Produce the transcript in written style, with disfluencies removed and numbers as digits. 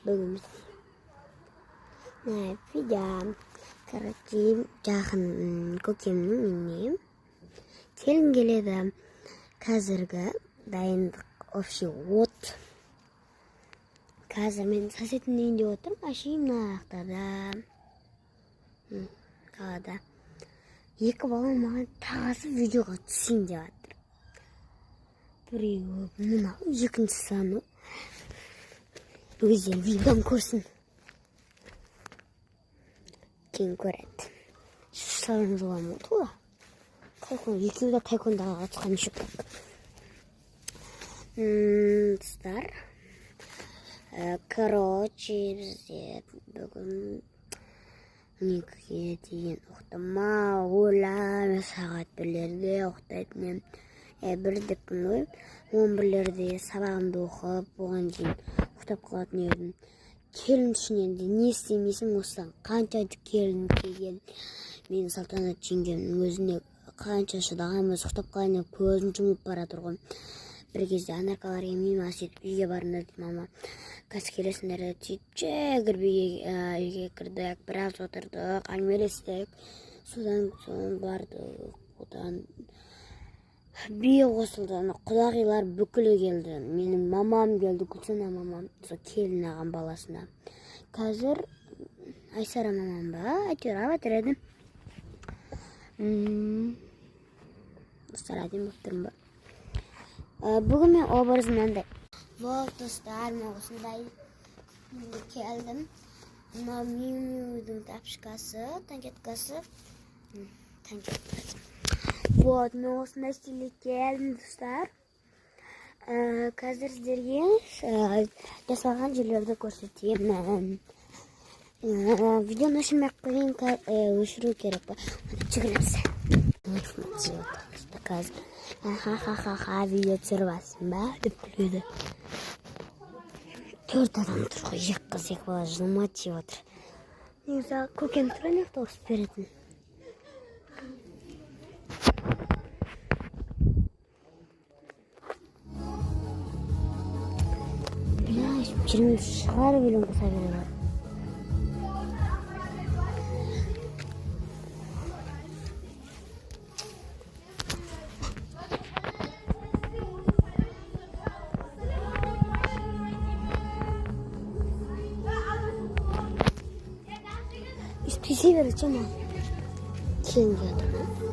бүгін видео короче жақын көкемнің үйіне келін келеді. Қазіргі дайындық вообще от. Қазір мен соседтің үйінде отырмын, машина ақтарда қалада. Екі балам маған тағасы видеоға түсейін деп жатыр. Біреуі мынау, екіншісі анау. Өздері видеодан көрсін. Кейін көреді. Саған жылам oldu da. Екеуі де тайкондаға қатысқан шүк. Достар. Короче, бізде бүгін 12-ге дейін ұқтыма, ойлам, сағат 1-лерде ұқтайтын. Бір деппін ғой, 11-лерде сабағымды оқып, оған дейін ұқтап қалатын едім. Келін үшін енді не істемейсің, осыдан қанша келін келген. Мен Салтанат жеңгемнің өзіне қанша шыдағанбыз, ұқтап қалайын деп көзін жұмып бара тұрғын. Бір кезде анаркалар емеймін, сөйтіп үйге барыңдар дейді мама. Қазір келесіңдер сөйтіп кірбейге үйге кірдік, біраз отырдық, әңгімелестік. Содан соң бардық. Одан бие қосылды, құдағилар бүкілі келді. Менің мамам келді, Гүлсана мамам, сол келін ағам баласына. Қазір Айсара мамам ба, әйтеуір аватыр едім. Достар, әдем болып тұрмын ба. Бүгін мен образым андай. Вот, достар, мен осындай келдім. Мынау Миу-Миудің тапшықасы, танкеткасы. Вот, мен осындай стилде келдім, достар. Қазір сіздерге жасалған жерлерді көрсетемін. Видеоны өшірмей қойын, өшіру керек па? Жүгіреміз. Қазір ха-ха-ха-ха видео түсіріп алсын ба деп күледі. 4 адам тұр ғой, 2 қыз 2 бала жылмат жеп отыр. Негізі көкем тұр, неқті ұрысып беретін. Жүрмей шығарып елін қоса береді. İsteyse vereceğim ama. Kim geldi lan?